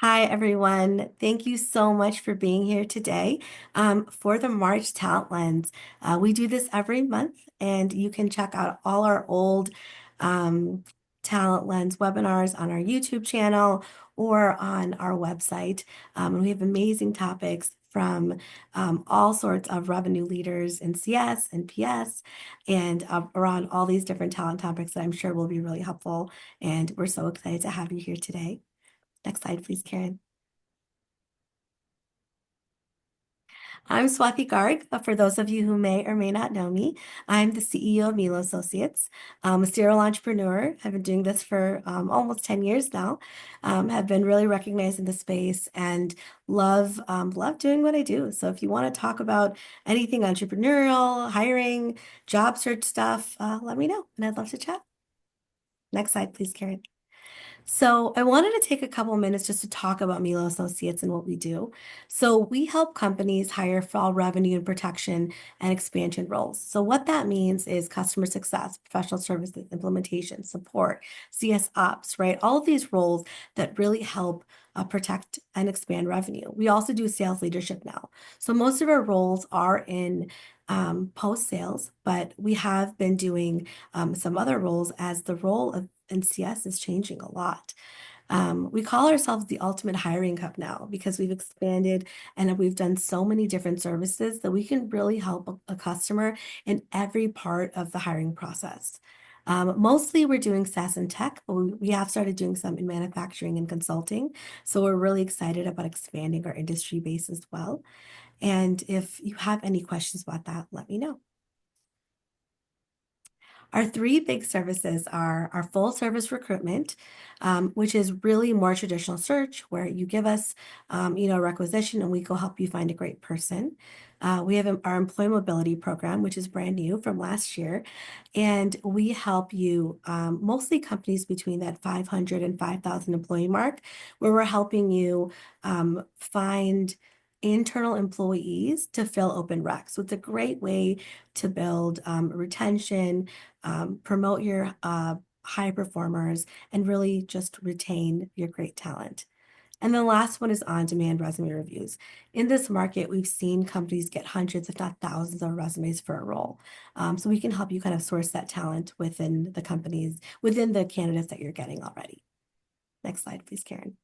Hi, everyone. Thank you so much for being here today for the March Talent Lens. We do this every month, and you can check out all our old um, Talent Lens webinars on our YouTube channel or on our website. And we have amazing topics from all sorts of revenue leaders in CS and PS and around all these different talent topics that I'm sure will be really helpful. And we're so excited to have you here today. Next slide, please, Karen. I'm Swati Garg. For those of you who may or may not know me, I'm the CEO of Milo Associates. I'm a serial entrepreneur. I've been doing this for almost 10 years now. Have been really recognized in the space and love doing what I do. So if you want to talk about anything entrepreneurial, hiring, job search stuff, let me know, and I'd love to chat. Next slide, please, Karen. So I wanted to take a couple minutes just to talk about Milo Associates and what we do. So we help companies hire for all revenue and protection and expansion roles. So what that means is customer success, professional services, implementation, support, CS ops, right? All of these roles that really help protect and expand revenue. We also do sales leadership now. So most of our roles are in post sales, but we have been doing some other roles as the role of NCS is changing a lot. We call ourselves the ultimate hiring hub now because we've expanded and we've done so many different services that we can really help a customer in every part of the hiring process. Mostly we're doing SaaS and tech, but we have started doing some in manufacturing and consulting. So we're really excited about expanding our industry base as well. And if you have any questions about that, let me know. Our three big services are our full service recruitment, which is really more traditional search where you give us, a requisition and we go help you find a great person. We have our employee mobility program, which is brand new from last year. And we help you, mostly companies between that 500 and 5,000 employee mark, where we're helping you find internal employees to fill open recs. So it's a great way to build retention, promote your high performers, and really just retain your great talent. And the last one is on-demand resume reviews. In this market, we've seen companies get hundreds, if not thousands, of resumes for a role. So we can help you kind of source that talent within the companies, within the candidates that you're getting already. Next slide, please, Karen.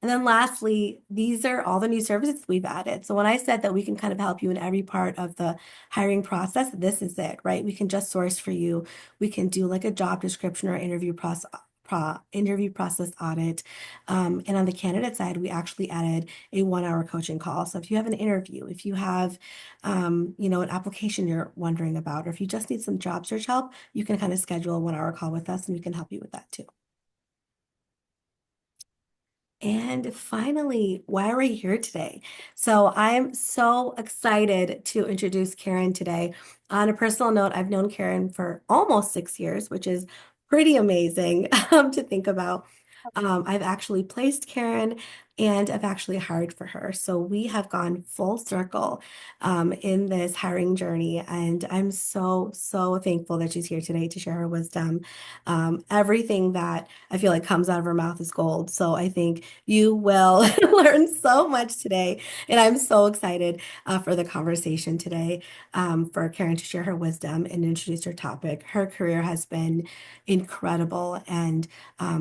And then lastly, these are all the new services we've added. So when I said that we can kind of help you in every part of the hiring process, this is it, right? We can just source for you. We can do like a job description or interview process audit. And on the candidate side, we actually added a 1 hour coaching call. So if you have an interview, if you have, an application you're wondering about, or if you just need some job search help, you can kind of schedule a 1 hour call with us and we can help you with that too. And finally, why are we here today? So I'm so excited to introduce Karin today. On a personal note, I've known Karin for almost 6 years, which is pretty amazing to think about. I've actually placed Karin and I've actually hired for her. So we have gone full circle in this hiring journey. And I'm so, so thankful that she's here today to share her wisdom. Everything that I feel like comes out of her mouth is gold. So I think you will learn so much today. And I'm so excited for the conversation today, for Karin to share her wisdom and introduce her topic. Her career has been incredible, and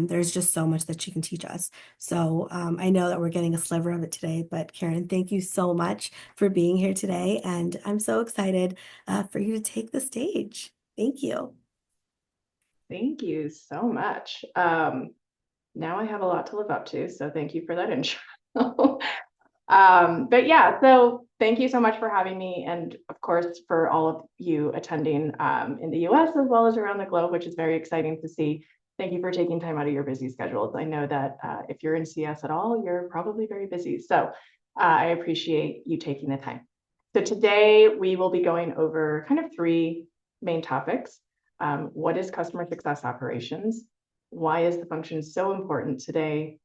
there's just so much that she can teach us. So I know that we're getting a sliver of it today, but Karin, thank you so much for being here today. And I'm so excited for you to take the stage. Thank you. Thank you so much. Now I have a lot to live up to, so thank you for that intro. But yeah, so thank you so much for having me, and of course for all of you attending in the US as well as around the globe, which is very exciting to see. Thank you for taking time out of your busy schedules. I know that if you're in CS at all, you're probably very busy. So I appreciate you taking the time. So today we will be going over kind of three main topics. What is customer success operations? Why is the function so important today,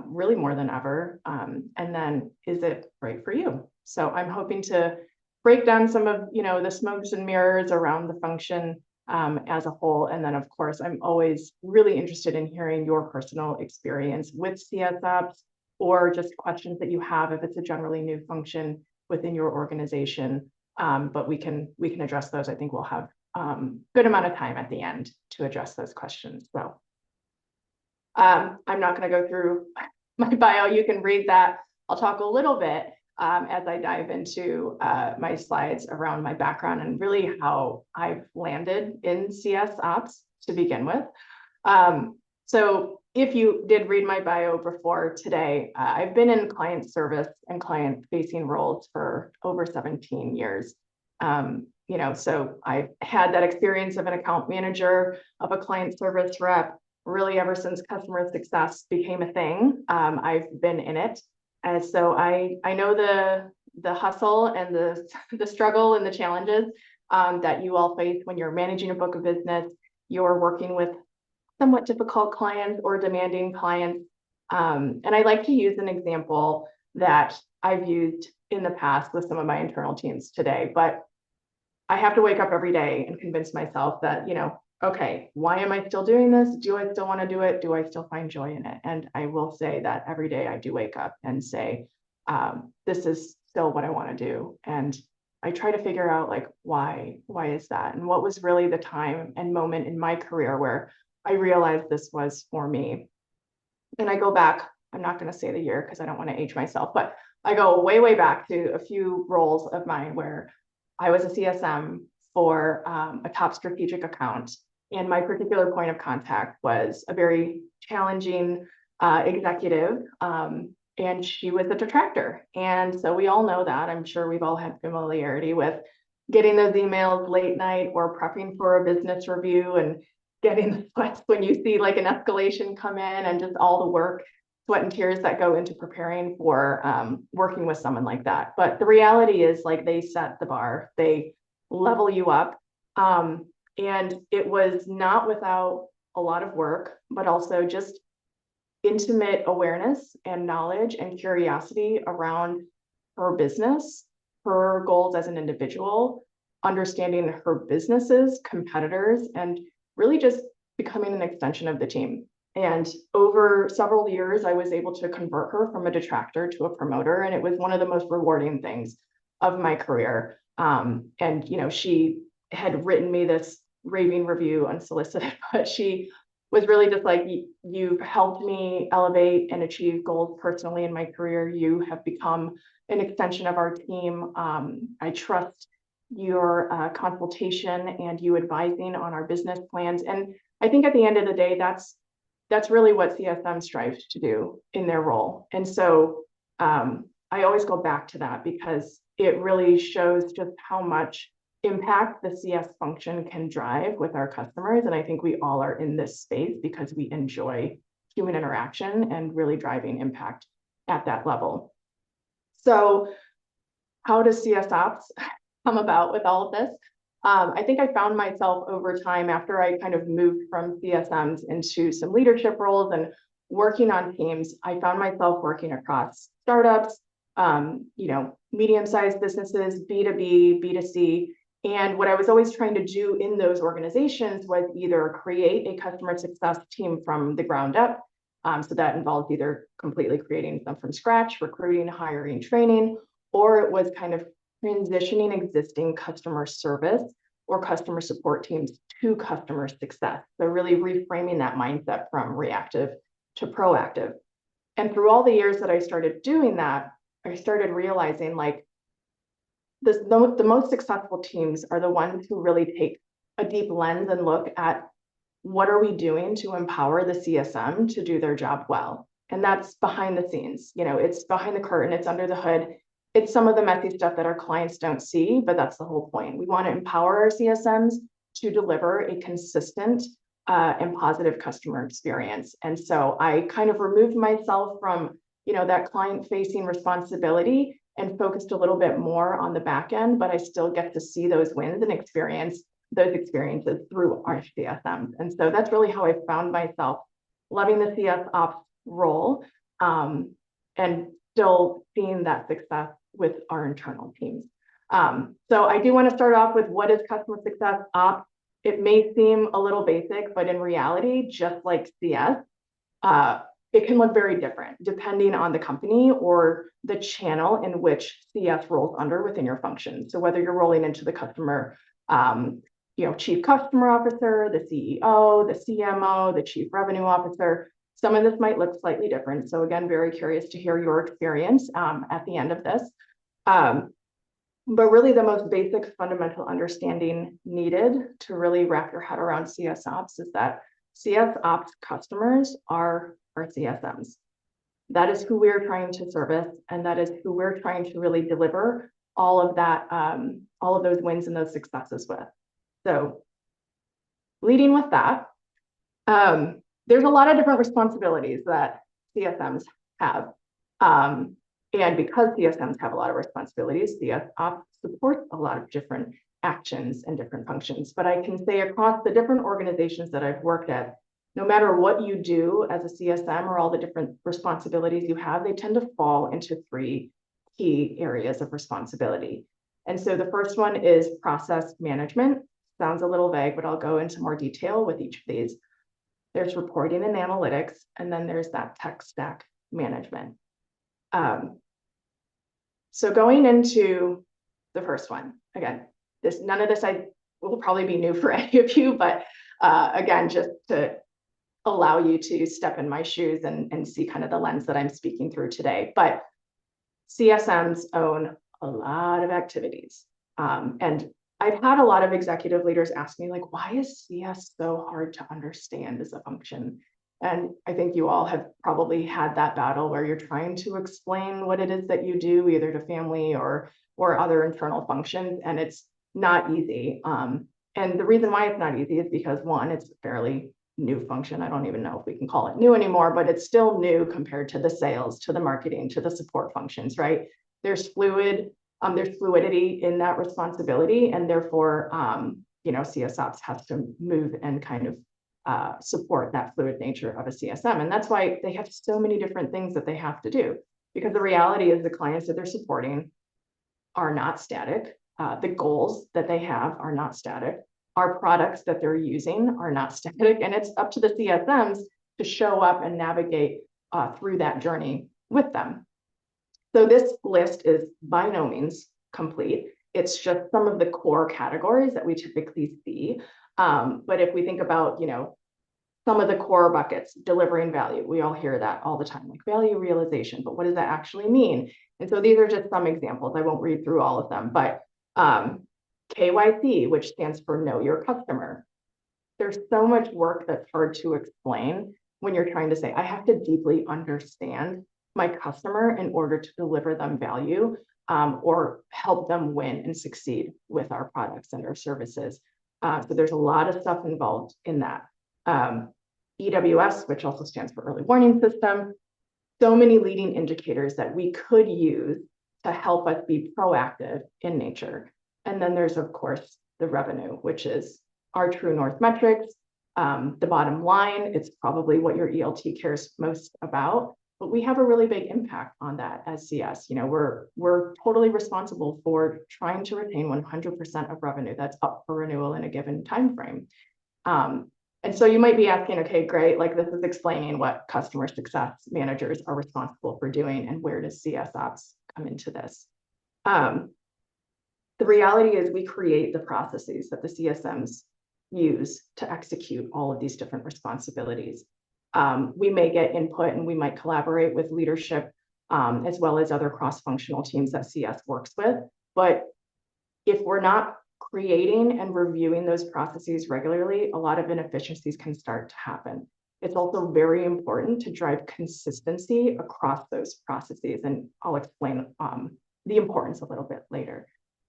really more than ever? And then, is it right for you? So I'm hoping to break down some of the smokes and mirrors around the function, as a whole. And then, of course, I'm always really interested in hearing your personal experience with CS ops, or just questions that you have if it's a generally new function within your organization. But we can address those. I think we'll have good amount of time at the end to address those questions. So I'm not going to go through my bio. You can read that. I'll talk a little bit as I dive into my slides around my background and really how I've landed in CS ops to begin with. So if you did read my bio before today, I've been in client service and client facing roles for over 17 years. So I've had that experience of an account manager, of a client service rep, really ever since customer success became a thing. I've been in it. And so I know the hustle and the struggle and the challenges that you all face when you're managing a book of business, you're working with somewhat difficult clients or demanding clients. And I like to use an example that I've used in the past with some of my internal teams today, but I have to wake up every day and convince myself that, okay, why am I still doing this? Do I still want to do it? Do I still find joy in it? And I will say that every day I do wake up and say, this is still what I want to do. And I try to figure out like, why is that? And what was really the time and moment in my career where I realized this was for me. And I go back, I'm not going to say the year because I don't want to age myself, but I go way, way back to a few roles of mine where I was a CSM for a top strategic account. And my particular point of contact was a very challenging executive, and she was a detractor. And so we all know that. I'm sure we've all had familiarity with getting those emails late night or prepping for a business review and getting the sweats when you see like an escalation come in, and just all the work, sweat and tears that go into preparing for working with someone like that. But the reality is, like, they set the bar, they level you up. And it was not without a lot of work, but also just intimate awareness and knowledge and curiosity around her business, her goals as an individual, understanding her businesses, competitors, and really just becoming an extension of the team. And over several years, I was able to convert her from a detractor to a promoter. And it was one of the most rewarding things of my career. And she had written me this raving review unsolicited, but she was really just like, you've helped me elevate and achieve goals personally in my career. You have become an extension of our team. I trust your consultation and you advising on our business plans. And I think at the end of the day, that's really what CSM strives to do in their role. And so I always go back to that because it really shows just how much impact the CS function can drive with our customers. And I think we all are in this space because we enjoy human interaction and really driving impact at that level. So how does CS ops come about with all of this? I think I found myself over time, after I kind of moved from CSMs into some leadership roles and working on teams, I found myself working across startups, medium-sized businesses, B2B, B2C. And what I was always trying to do in those organizations was either create a customer success team from the ground up. So that involved either completely creating them from scratch, recruiting, hiring, training, or it was kind of transitioning existing customer service or customer support teams to customer success. So really reframing that mindset from reactive to proactive. And through all the years that I started doing that, I started realizing like the most successful teams are the ones who really take a deep lens and look at what are we doing to empower the CSM to do their job well. And that's behind the scenes, it's behind the curtain, it's under the hood. It's some of the messy stuff that our clients don't see, but that's the whole point. We want to empower our CSMs to deliver a consistent and positive customer experience. And so I kind of removed myself from, that client-facing responsibility and focused a little bit more on the back end, but I still get to see those wins and experience those experiences through our CSMs. And so that's really how I found myself loving the CS ops role and still seeing that success with our internal teams. So I do want to start off with what is customer success ops. it may seem a little basic, but in reality, just like CS, it can look very different depending on the company or the channel in which CS rolls under within your function. So whether you're rolling into the customer, chief customer officer, the CEO, the CMO, the chief revenue officer, some of this might look slightly different. So again, very curious to hear your experience at the end of this. But really the most basic fundamental understanding needed to really wrap your head around CS ops is that CS ops customers are our CSMs. That is who we're trying to service, and that is who we're trying to really deliver all of that, all of those wins and those successes with. So leading with that, there's a lot of different responsibilities that CSMs have. And because CSMs have a lot of responsibilities, CS ops supports a lot of different actions and different functions. But I can say across the different organizations that I've worked at, no matter what you do as a CSM or all the different responsibilities you have, they tend to fall into three key areas of responsibility. And so the first one is process management. Sounds a little vague, but I'll go into more detail with each of these. There's reporting and analytics, and then there's that tech stack management. So going into the first one, again, none of this will probably be new for any of you, but again, just to allow you to step in my shoes and see kind of the lens that I'm speaking through today. But CSMs own a lot of activities. And I've had a lot of executive leaders ask me, like, why is CS so hard to understand as a function? And I think you all have probably had that battle where you're trying to explain what it is that you do, either to family or other internal functions, and it's not easy. And the reason why it's not easy is because, one, it's a fairly new function. I don't even know if we can call it new anymore, but it's still new compared to the sales, to the marketing, to the support functions, right? There's fluidity in that responsibility, and therefore, CS ops has to move and kind of support that fluid nature of a CSM. And that's why they have so many different things that they have to do, because the reality is the clients that they're supporting are not static. The goals that they have are not static. Our products that they're using are not static. And it's up to the CSMs to show up and navigate through that journey with them. So this list is by no means complete. It's just some of the core categories that we typically see. But if we think about, some of the core buckets, delivering value, we all hear that all the time, like value realization, but what does that actually mean? And so these are just some examples. I won't read through all of them, but KYC, which stands for Know Your Customer. There's so much work that's hard to explain when you're trying to say, I have to deeply understand my customer in order to deliver them value or help them win and succeed with our products and our services. So there's a lot of stuff involved in that. EWS, which also stands for Early Warning System, so many leading indicators that we could use to help us be proactive in nature. And then there's, of course, the revenue, which is our true north metrics. The bottom line, it's probably what your ELT cares most about, but we have a really big impact on that as CS. We're totally responsible for trying to retain 100% of revenue that's up for renewal in a given time frame. And so you might be asking, okay, great, like this is explaining what customer success managers are responsible for doing, and where does CS ops come into this? The reality is we create the processes that the CSMs use to execute all of these different responsibilities. We may get input and we might collaborate with leadership as well as other cross-functional teams that CS works with. But if we're not creating and reviewing those processes regularly, a lot of inefficiencies can start to happen. It's also very important to drive consistency across those processes, and I'll explain the importance a little bit later.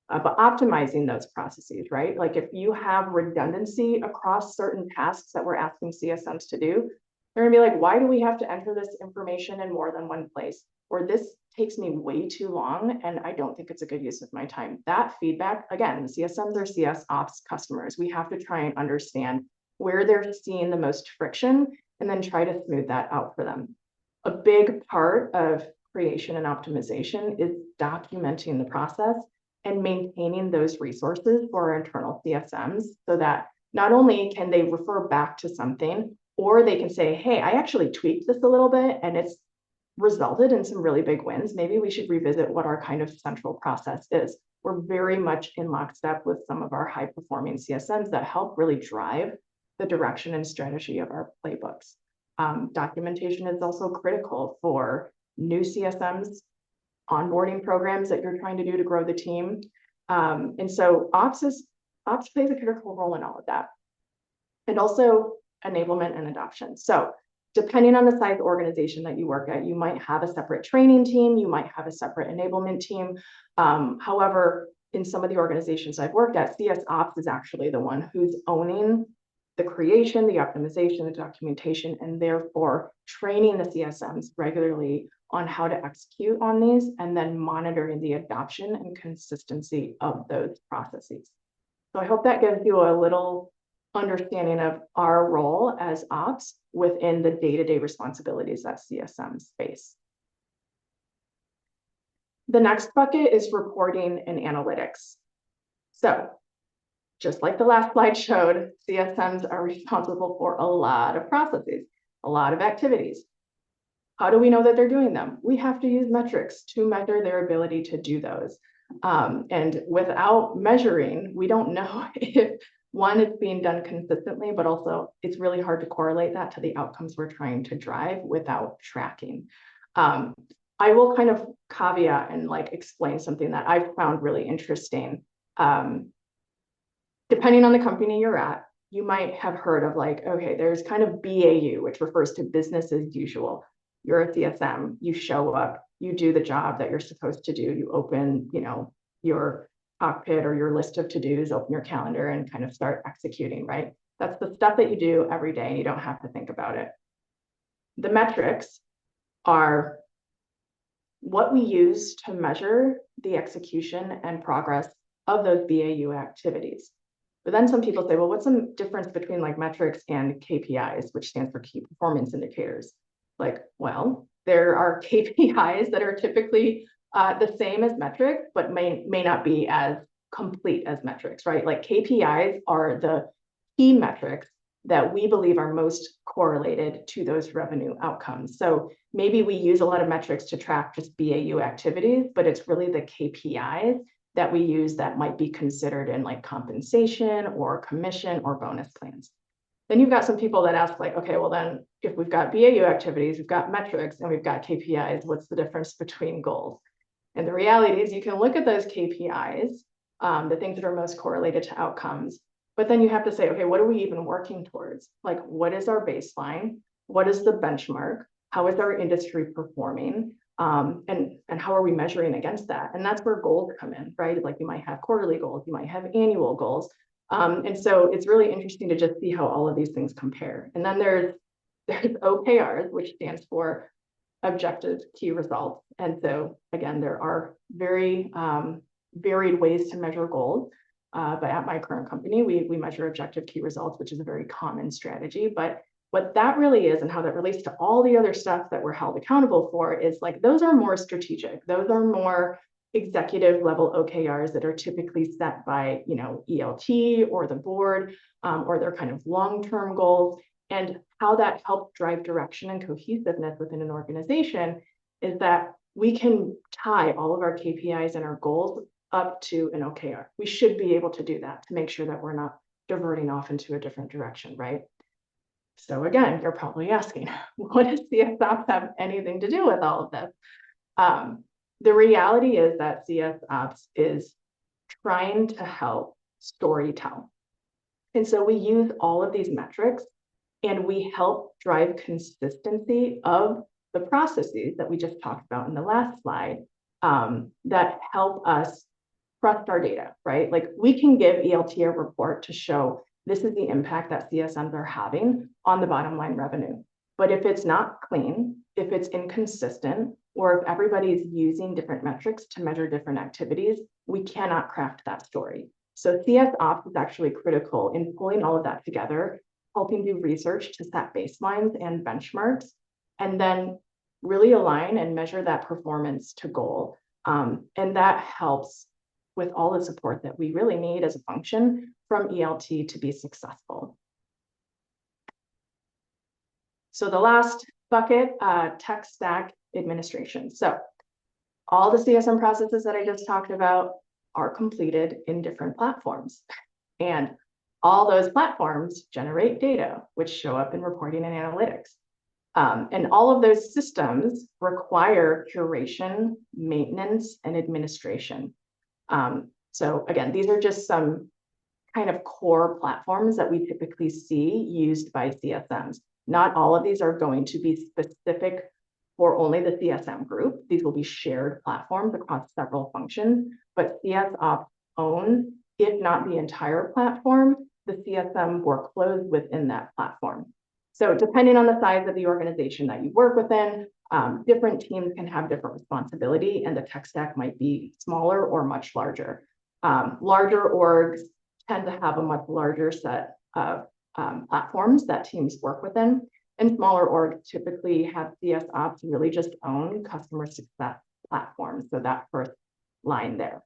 But optimizing those processes, right? Like if you have redundancy across certain tasks that we're asking CSMs to do, they're gonna be like, why do we have to enter this information in more than one place? Or this takes me way too long and I don't think it's a good use of my time. That feedback, again, the CSMs are CS ops customers. We have to try and understand where they're seeing the most friction and then try to smooth that out for them. A big part of creation and optimization is documenting the process and maintaining those resources for our internal CSMs so that not only can they refer back to something, or they can say, hey, I actually tweaked this a little bit and it's resulted in some really big wins. Maybe we should revisit what our kind of central process is. We're very much in lockstep with some of our high performing CSMs that help really drive the direction and strategy of our playbooks. Documentation is also critical for new CSMs, onboarding programs that you're trying to do to grow the team. And so ops plays a critical role in all of that. And also enablement and adoption. So depending on the size organization that you work at, you might have a separate training team, you might have a separate enablement team. However, in some of the organizations I've worked at, CS Ops is actually the one who's owning the creation, the optimization, the documentation, and therefore training the CSMs regularly on how to execute on these, and then monitoring the adoption and consistency of those processes. So I hope that gives you a little understanding of our role as ops within the day-to-day responsibilities that CSMs face. The next bucket is reporting and analytics. So just like the last slide showed, CSMs are responsible for a lot of processes, a lot of activities. How do we know that they're doing them? We have to use metrics to measure their ability to do those. And without measuring, we don't know if one, it's being done consistently, but also it's really hard to correlate that to the outcomes we're trying to drive without tracking. I will kind of caveat and like explain something that I've found really interesting. Depending on the company you're at, you might have heard of like, okay, there's kind of BAU, which refers to business as usual. You're a CSM, you show up, you do the job that you're supposed to do. You open, your cockpit or your list of to-dos, open your calendar and kind of start executing, right? That's the stuff that you do every day and you don't have to think about it. The metrics are what we use to measure the execution and progress of those BAU activities. But then some people say, well, what's the difference between like metrics and KPIs, which stands for key performance indicators? Like, well, there are KPIs that are typically the same as metrics, but may not be as complete as metrics, right? Like KPIs are the key metrics that we believe are most correlated to those revenue outcomes. So maybe we use a lot of metrics to track just BAU activities, but it's really the KPIs that we use that might be considered in like compensation or commission or bonus plans. Then you've got some people that ask like, okay, well then if we've got BAU activities, we've got metrics and we've got KPIs, what's the difference between goals? And the reality is you can look at those KPIs, the things that are most correlated to outcomes, but then you have to say, okay, what are we even working towards? Like, what is our baseline? What is the benchmark? How is our industry performing? And how are we measuring against that? And that's where goals come in, right? Like you might have quarterly goals, you might have annual goals. And so it's really interesting to just see how all of these things compare. And then there's OKRs, which stands for objective key results. And so again, there are very varied ways to measure goals. But at my current company, we measure objective key results, which is a very common strategy. But what that really is and how that relates to all the other stuff that we're held accountable for is like, those are more strategic. Those are more executive level OKRs that are typically set by, ELT or the board, or they're kind of long-term goals. And how that helps drive direction and cohesiveness within an organization is that we can tie all of our KPIs and our goals up to an OKR. We should be able to do that to make sure that we're not diverting off into a different direction, right? So again, you're probably asking, what does CS Ops have anything to do with all of this? The reality is that CS Ops is trying to help story tell. And so we use all of these metrics and we help drive consistency of the processes that we just talked about in the last slide, that help us trust our data, right? Like we can give ELT a report to show this is the impact that CSMs are having on the bottom line revenue. But if it's not clean, if it's inconsistent, or if everybody's using different metrics to measure different activities, we cannot craft that story. So CS Ops is actually critical in pulling all of that together, helping do research to set baselines and benchmarks, and then really align and measure that performance to goal. And that helps with all the support that we really need as a function from ELT to be successful. So the last bucket, tech stack administration. So all the CSM processes that I just talked about are completed in different platforms. And all those platforms generate data, which show up in reporting and analytics. And all of those systems require curation, maintenance, and administration. So again, these are just some kind of core platforms that we typically see used by CSMs. Not all of these are going to be specific for only the CSM group. These will be shared platforms across several functions, but CS Ops own, if not the entire platform, the CSM workflows within that platform. So depending on the size of the organization that you work within, different teams can have different responsibility, and the tech stack might be smaller or much larger. Larger orgs tend to have a much larger set of platforms that teams work within, and smaller orgs typically have CS Ops really just own customer success platforms. So that first line there.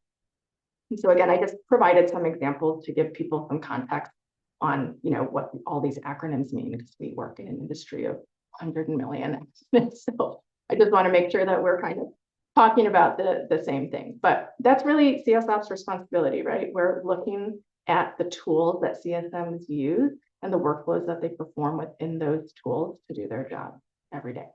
And so again, I just provided some examples to give people some context on, what all these acronyms mean, because we work in an industry of 100 million. So I just want to make sure that we're kind of talking about the same thing. But that's really CS Ops responsibility, right? We're looking at the tools that CSMs use and the workflows that they perform within those tools to do their job every day.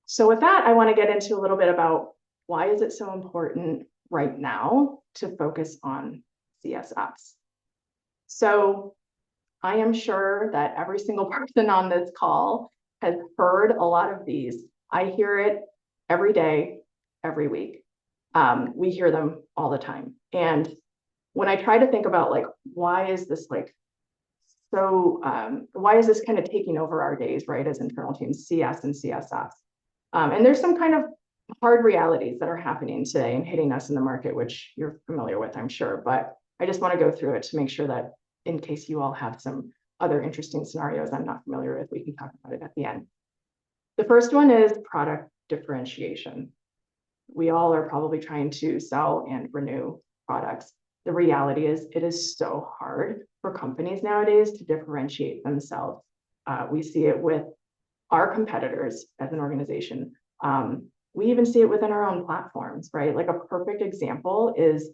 So with that, I want to get into a little bit about why is it so important right now to focus on CS Ops. So I am sure that every single person on this call has heard a lot of these. I hear it every day, every week. We hear them all the time. And when I try to think about why is this why is this kind of taking over our days, right, as internal teams, CS and CS Ops? And there's some kind of hard realities that are happening today and hitting us in the market, which you're familiar with, I'm sure. But I just want to go through it to make sure that in case you all have some other interesting scenarios I'm not familiar with, we can talk about it at the end. The first one is product differentiation. We all are probably trying to sell and renew products. The reality is it is so hard for companies nowadays to differentiate themselves. We see it with our competitors as an organization. We even see it within our own platforms, right? Like a perfect example is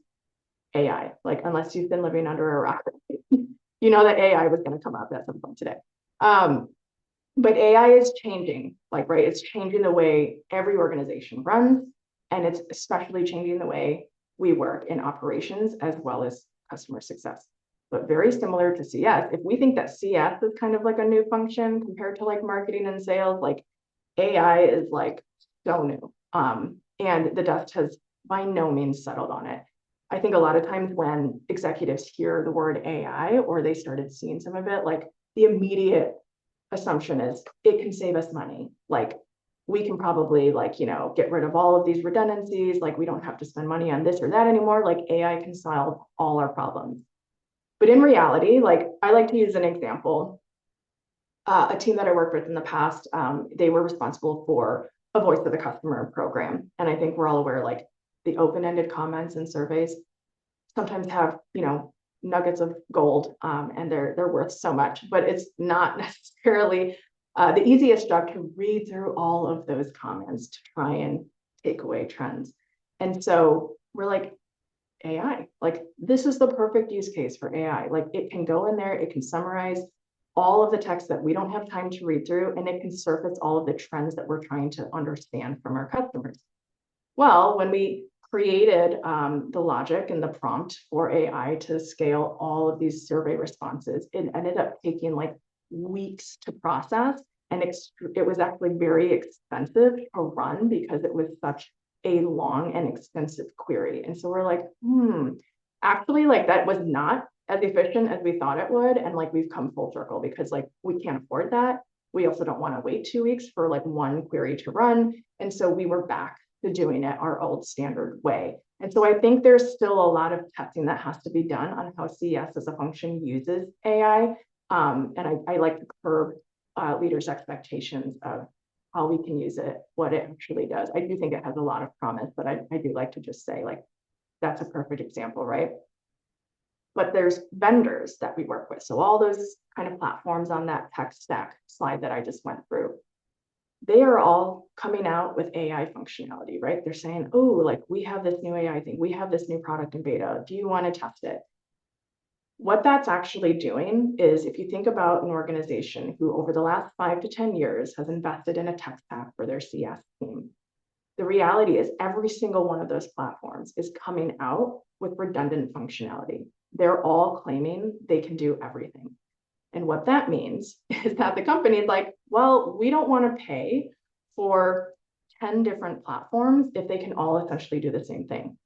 AI. Unless you've been living under a rock, you know that AI was going to come up at some point today. But AI is changing, right? It's changing the way every organization runs, and it's especially changing the way we work in operations as well as customer success. But very similar to CS, if we think that CS is kind of like a new function compared to marketing and sales, AI is so new. And the dust has by no means settled on it. I think a lot of times when executives hear the word AI or they started seeing some of it, the immediate assumption is it can save us money. We can probably get rid of all of these redundancies. We don't have to spend money on this or that anymore. AI can solve all our problems. But in reality, I like to use an example. A team that I worked with in the past, they were responsible for a voice of the customer program. And I think we're all aware, the open-ended comments and surveys sometimes have, nuggets of gold, and they're worth so much, but it's not necessarily the easiest job to read through all of those comments to try and take away trends. And so we're AI, this is the perfect use case for AI. It can go in there, it can summarize all of the text that we don't have time to read through, and it can surface all of the trends that we're trying to understand from our customers. Well, when we created the logic and the prompt for AI to scale all of these survey responses, it ended up taking weeks to process. And it was actually very expensive to run because it was such a long and expensive query. And so we're actually that was not as efficient as we thought it would. And we've come full circle because we can't afford that. We also don't want to wait 2 weeks for one query to run. And so we were back to doing it our old standard way. And so I think there's still a lot of testing that has to be done on how CS as a function uses AI. And I like to curb leaders' expectations of how we can use it, what it actually does. I do think it has a lot of promise, but I do like to just say, like, that's a perfect example, right? But there's vendors that we work with. So all those kind of platforms on that tech stack slide that I just went through, they are all coming out with AI functionality, right? They're saying, oh, like, we have this new AI thing, we have this new product in beta. Do you want to test it? What that's actually doing is, if you think about an organization who over the last 5 to 10 years has invested in a tech stack for their CS team, the reality is every single one of those platforms is coming out with redundant functionality. They're all claiming they can do everything. And what that means is that the company is like, well, we don't want to pay for 10 different platforms if they can all essentially do the same thing.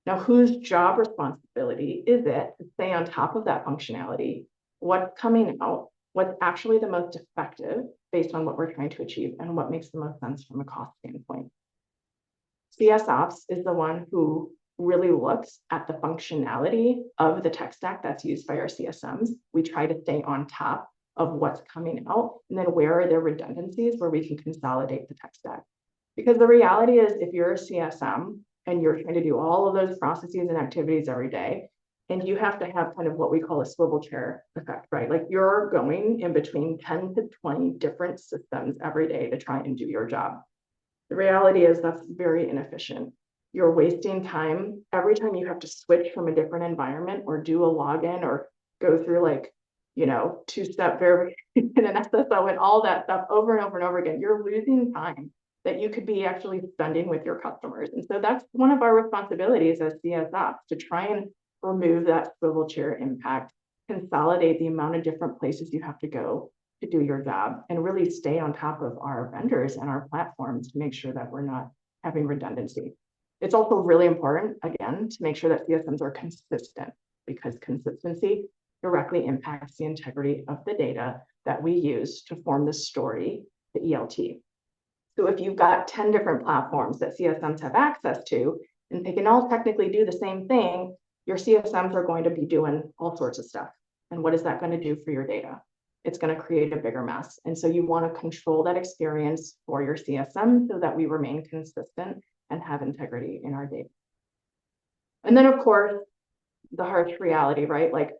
Now, whose job responsibility is it to stay on top of that functionality? What's coming out? What's actually the most effective based on what we're trying to achieve, and what makes the most sense from a cost standpoint? CS Ops is the one who really looks at the functionality of the tech stack that's used by our CSMs. We try to stay on top of what's coming out, and then where are there redundancies where we can consolidate the tech stack. Because the reality is, if you're a CSM and you're trying to do all of those processes and activities every day, and you have to have kind of what we call a swivel chair effect, right? Like, you're going in between 10 to 20 different systems every day to try and do your job. The reality is that's very inefficient. You're wasting time every time you have to switch from a different environment or do a login or go through, like, two-step verification and an SSO and all that stuff over and over and over again. You're losing time that you could be actually spending with your customers. And so that's one of our responsibilities as CS Ops, to try and remove that swivel chair impact, consolidate the amount of different places you have to go to do your job, and really stay on top of our vendors and our platforms to make sure that we're not having redundancy. It's also really important, again, to make sure that CSMs are consistent, because consistency directly impacts the integrity of the data that we use to form the story, the ELT. So if you've got 10 different platforms that CSMs have access to, and they can all technically do the same thing, your CSMs are going to be doing all sorts of stuff. And what is that going to do for your data? It's going to create a bigger mess. And so you want to control that experience for your CSM so that we remain consistent and have integrity in our data. And then, of course, the harsh reality, right? Like,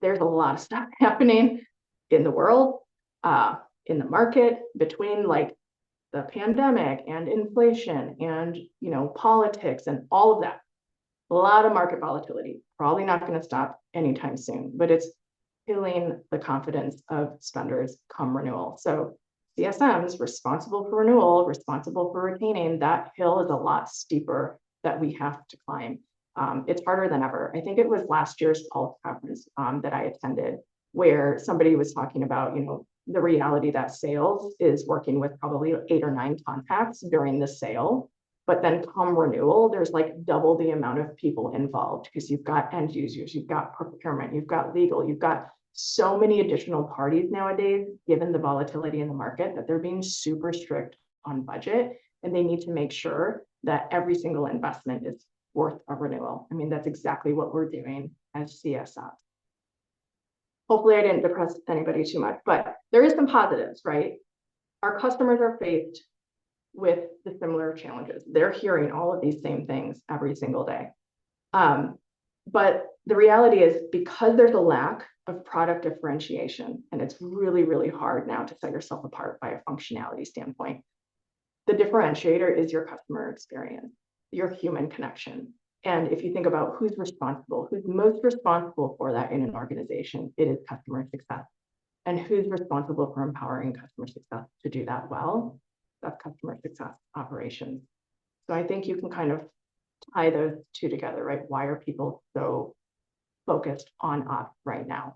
there's a lot of stuff happening in the world, in the market, between, like, the pandemic and inflation and, politics and all of that. A lot of market volatility, probably not going to stop anytime soon, but it's killing the confidence of spenders come renewal. So CSMs responsible for renewal, responsible for retaining, that hill is a lot steeper that we have to climb. It's harder than ever. I think it was last year's Pulse conference that I attended, where somebody was talking about, the reality that sales is working with probably 8 or 9 contacts during the sale. But then come renewal, there's like double the amount of people involved, because you've got end users, you've got procurement, you've got legal, you've got so many additional parties nowadays, given the volatility in the market, that they're being super strict on budget, and they need to make sure that every single investment is worth a renewal. I mean, that's exactly what we're doing as CS Ops. Hopefully I didn't depress anybody too much, but there is some positives, right? Our customers are faced with the similar challenges. They're hearing all of these same things every single day. But the reality is, because there's a lack of product differentiation, and it's really, really hard now to set yourself apart by a functionality standpoint, the differentiator is your customer experience, your human connection. And if you think about who's responsible, who's most responsible for that in an organization, it is customer success. And who's responsible for empowering customer success to do that well? That's customer success operations. So I think you can kind of tie those two together, right? Why are people so focused on ops right now?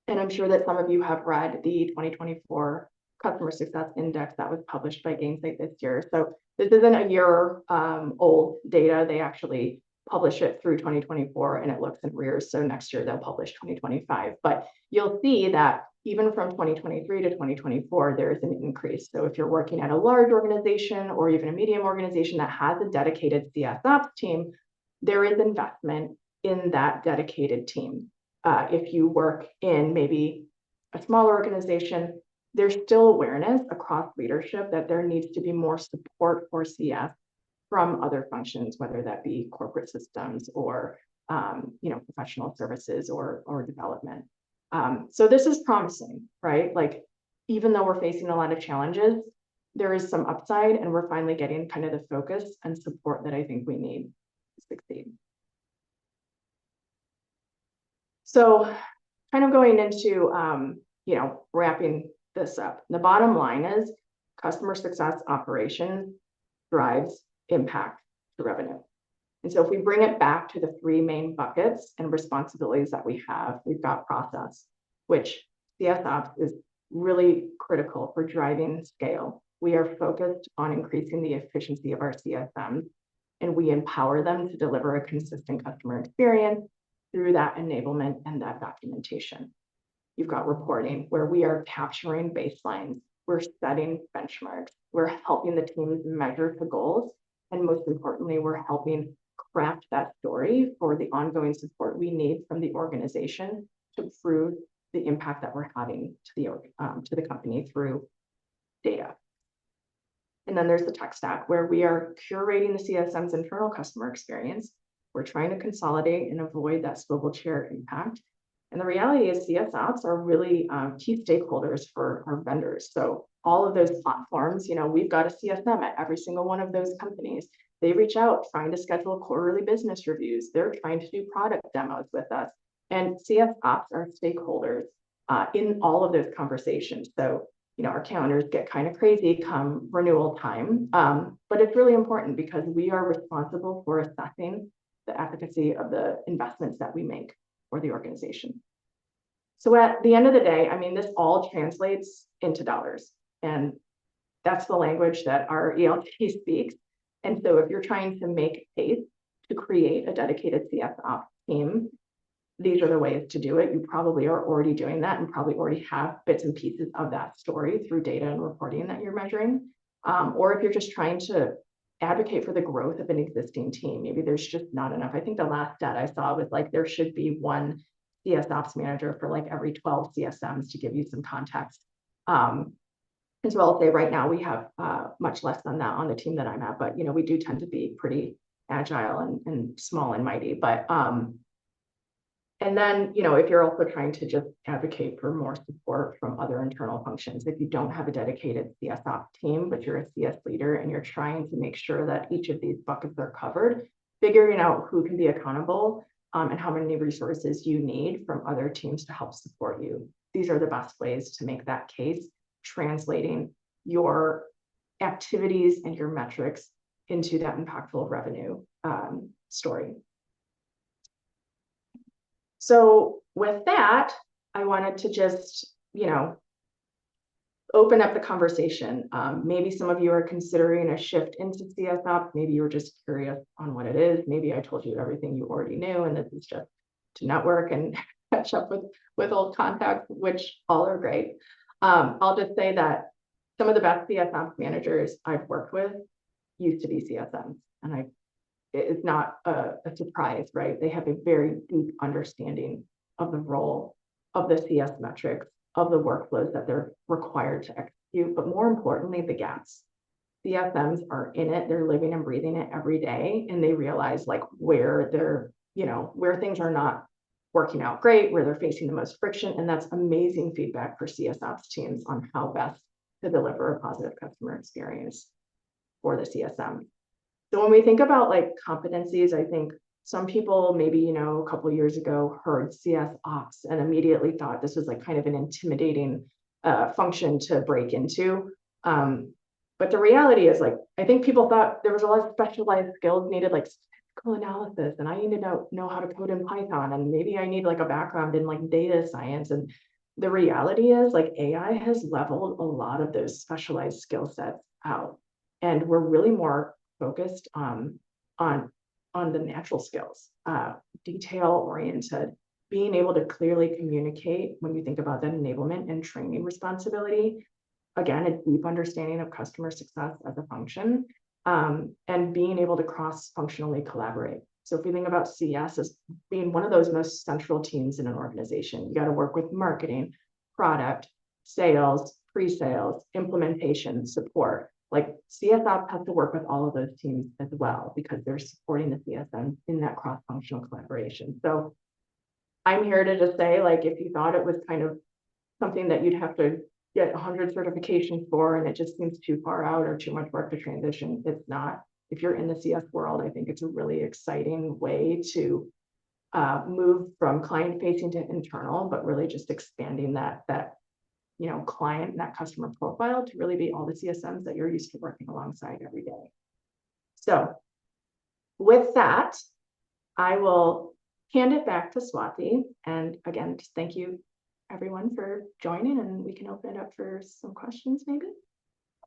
And I'm sure that some of you have read the 2024 Customer Success Index that was published by Gainsight this year. So this isn't a year old data. They actually publish it through 2024, and it looks in arrears. So next year they'll publish 2025. But you'll see that even from 2023 to 2024, there is an increase. So if you're working at a large organization or even a medium organization that has a dedicated CS Ops team, there is investment in that dedicated team. If you work in maybe a smaller organization, there's still awareness across leadership that there needs to be more support for CS from other functions, whether that be corporate systems or professional services or development. So this is promising, right? Like, even though we're facing a lot of challenges, there is some upside, and we're finally getting kind of the focus and support that I think we need to succeed. So kind of going into, wrapping this up, the bottom line is customer success operations drives impact to revenue. And so if we bring it back to the three main buckets and responsibilities that we have, we've got process, which CS Ops is really critical for driving scale. We are focused on increasing the efficiency of our CSMs, and we empower them to deliver a consistent customer experience through that enablement and that documentation. You've got reporting, where we are capturing baselines, we're setting benchmarks, we're helping the teams measure to goals, and most importantly, we're helping craft that story for the ongoing support we need from the organization to prove the impact that we're having to the company through data. And then there's the tech stack, where we are curating the CSM's internal customer experience. We're trying to consolidate and avoid that swivel chair impact. And the reality is CS Ops are really key stakeholders for our vendors. So all of those platforms, we've got a CSM at every single one of those companies. They reach out trying to schedule quarterly business reviews. They're trying to do product demos with us. And CS Ops are stakeholders in all of those conversations. So, our calendars get kind of crazy come renewal time, but it's really important because we are responsible for assessing the efficacy of the investments that we make for the organization. So at the end of the day, this all translates into dollars, and that's the language that our ELT speaks. And so if you're trying to make a case to create a dedicated CS Ops team, these are the ways to do it. You probably are already doing that and probably already have bits and pieces of that story through data and reporting that you're measuring. Or if you're just trying to advocate for the growth of an existing team, maybe there's just not enough. I think the last stat I saw was like there should be one CS Ops manager for like every 12 CSMs, to give you some context. As well as say right now we have much less than that on the team that I'm at, but we do tend to be pretty agile and small and mighty. But and then, if you're also trying to just advocate for more support from other internal functions, if you don't have a dedicated CS Ops team, but you're a CS leader and you're trying to make sure that each of these buckets are covered, figuring out who can be accountable and how many resources you need from other teams to help support you. These are the best ways to make that case, translating your activities and your metrics into that impactful revenue story. So with that, I wanted to just, open up the conversation. Maybe some of you are considering a shift into CS Ops. Maybe you were just curious on what it is. Maybe I told you everything you already knew, and this is just to network and catch up with old contacts, which all are great. I'll just say that some of the best CS Ops managers I've worked with used to be CSMs, and it's not a surprise, right? They have a very deep understanding of the role of the CS metrics, of the workflows that they're required to execute, but more importantly, the gaps. CSMs are in it, they're living and breathing it every day, and they realize like where they're, where things are not working out great, where they're facing the most friction, and that's amazing feedback for CS Ops teams on how best to deliver a positive customer experience for the CSM. So when we think about like competencies, I think some people maybe, a couple of years ago heard CS Ops and immediately thought this was like kind of an intimidating function to break into. But the reality is like, I think people thought there was a lot of specialized skills needed, like statistical analysis, and I need to know how to code in Python, and maybe I need like a background in like data science. And the reality is like AI has leveled a lot of those specialized skill sets out, and we're really more focused on the natural skills, detail oriented, being able to clearly communicate when you think about that enablement and training responsibility. Again, a deep understanding of customer success as a function, and being able to cross-functionally collaborate. So if we think about CS as being one of those most central teams in an organization, you got to work with marketing, product, sales, pre-sales, implementation, support. Like CSOps has to work with all of those teams as well because they're supporting the CSM in that cross-functional collaboration. So I'm here to just say, like, if you thought it was kind of something that you'd have to get 100 certifications for, and it just seems too far out or too much work to transition, it's not. If you're in the CS world, I think it's a really exciting way to move from client facing to internal, but really just expanding that client and that customer profile to really be all the CSMs that you're used to working alongside every day. So with that, I will hand it back to Swati. And again, just thank you everyone for joining, and we can open it up for some questions maybe.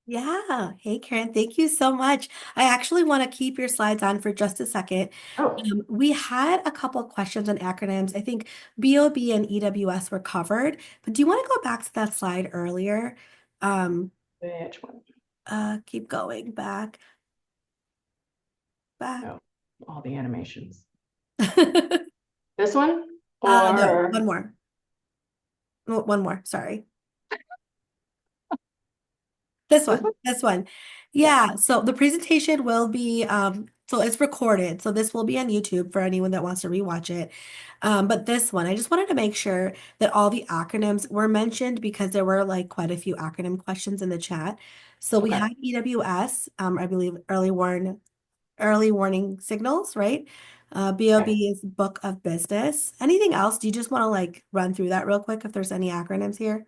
Yeah. Hey, Karen, thank you so much. I actually want to keep your slides on for just a second. Oh, We had a couple of questions on acronyms. I think BOB and EWS were covered, but do you want to go back to that slide earlier? which one? Keep going back. Oh, all the animations. No, This one? Or one more. One more, sorry. This this one, one? this one. Yeah. Yeah, so the presentation will be, so it's recorded. So this will be on YouTube for anyone that wants to rewatch it. But this one, I just wanted to make sure that all the acronyms were mentioned because there were like quite a few acronym questions in the chat. So we Okay. had EWS, I believe early warning signals, right? Okay. BOB is Book of Business. Anything else? Do you just want to like run through that real quick if there's any acronyms here?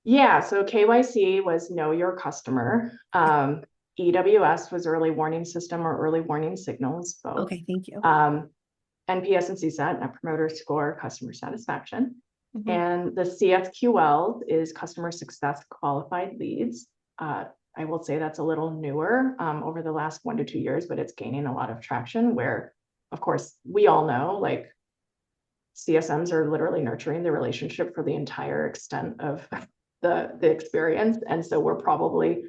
Yeah, so KYC was know your customer. EWS was early warning system or early warning signals, both. Okay, thank you. NPS and CSAT, Net Promoter Score, customer satisfaction. Mhm. And the CSQL is customer success qualified leads. I will say that's a little newer over the last 1 to 2 years, but it's gaining a lot of traction where, of course, we all know like CSMs are literally nurturing the relationship for the entire extent of the experience. And so we're probably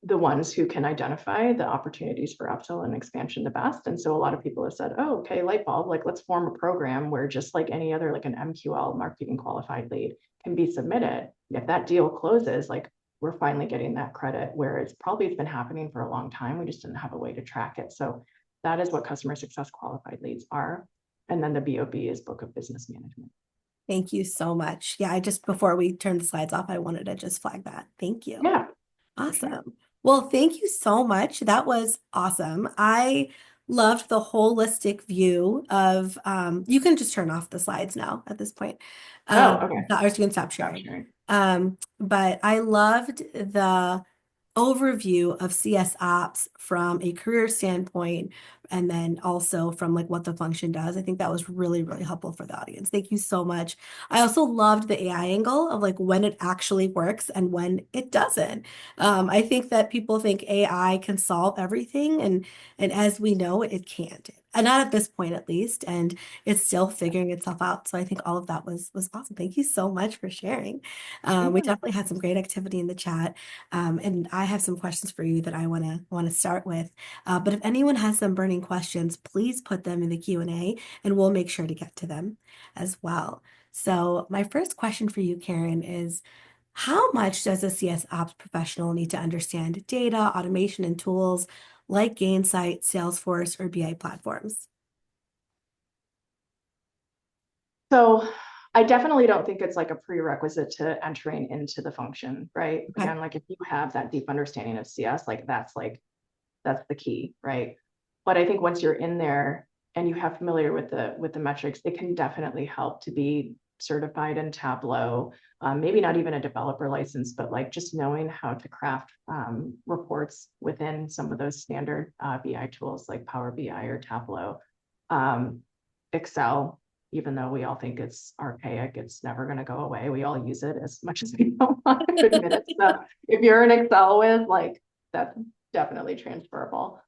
the ones who can identify the opportunities for upsell and expansion the best. And so a lot of people have said, oh, okay, light bulb, like let's form a program where just like any other, like an MQL marketing qualified lead can be submitted. If that deal closes, like we're finally getting that credit where it's probably been happening for a long time. We just didn't have a way to track it. So that is what customer success qualified leads are. And then the BOB is Book of Business Management. Thank you so much. Yeah, I just, before we turn the slides off, I wanted to just flag that. Thank you. Yeah. Sure. Awesome. Well, thank you so much. That was awesome. I loved the holistic view of, you can just turn off the slides now at this point. Oh, okay. Or you can stop Stop sharing. sharing. But I loved the overview of CS ops from a career standpoint, and then also from like what the function does. I think that was really, really helpful for the audience. Thank you so much. I also loved the AI angle of like when it actually works and when it doesn't. I think that people think AI can solve everything, and as we know, it can't. And not at this point, at least, and it's still figuring itself out. So I think all of that was awesome. Thank you so much for sharing. We Yeah. definitely had some great activity in the chat. And I have some questions for you that I want to start with. But if anyone has some burning questions, please put them in the Q&A and we'll make sure to get to them as well. So my first question for you, Karen, is how much does a CS ops professional need to understand data, automation, and tools like Gainsight, Salesforce, or BI platforms? So I definitely don't think it's like a prerequisite to entering into the function, right? Okay. Again, like if you have that deep understanding of CS, like that's the key, right? But I think once you're in there and you have familiar with the metrics, it can definitely help to be certified in Tableau. Maybe not even a developer license, but like just knowing how to craft reports within some of those standard BI tools like Power BI or Tableau. Excel, even though we all think it's archaic, it's never going to go away. We all use it as much as we don't want to admit it. So if you're an Excel whiz, like that's definitely transferable.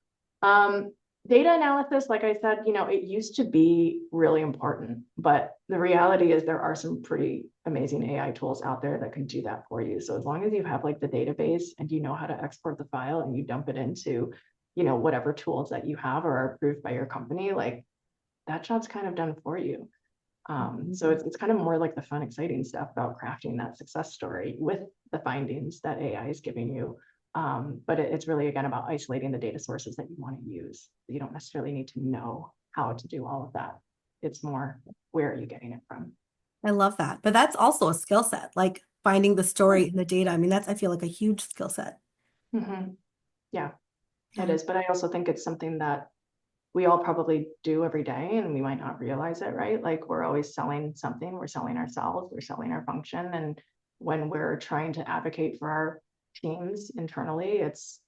Data analysis, like I said, it used to be really important, but the reality is there are some pretty amazing AI tools out there that can do that for you. So as long as you have like the database and you know how to export the file and you dump it into, whatever tools that you have or are approved by your company, like that job's kind of done for you. So it's kind of more like the fun, exciting stuff about crafting that success story with the findings that AI is giving you. But it's really, again, about isolating the data sources that you want to use. You don't necessarily need to know how to do all of that. It's more, where are you getting it from? I love that. But that's also a skill set, like finding the story in the data. I mean, that's, I feel like a huge skill set. Mm-hmm. Yeah, it Yeah. is. But I also think it's something that we all probably do every day and we might not realize it, right? Like we're always selling something, we're selling ourselves, we're selling our function. And when we're trying to advocate for our teams internally, it's,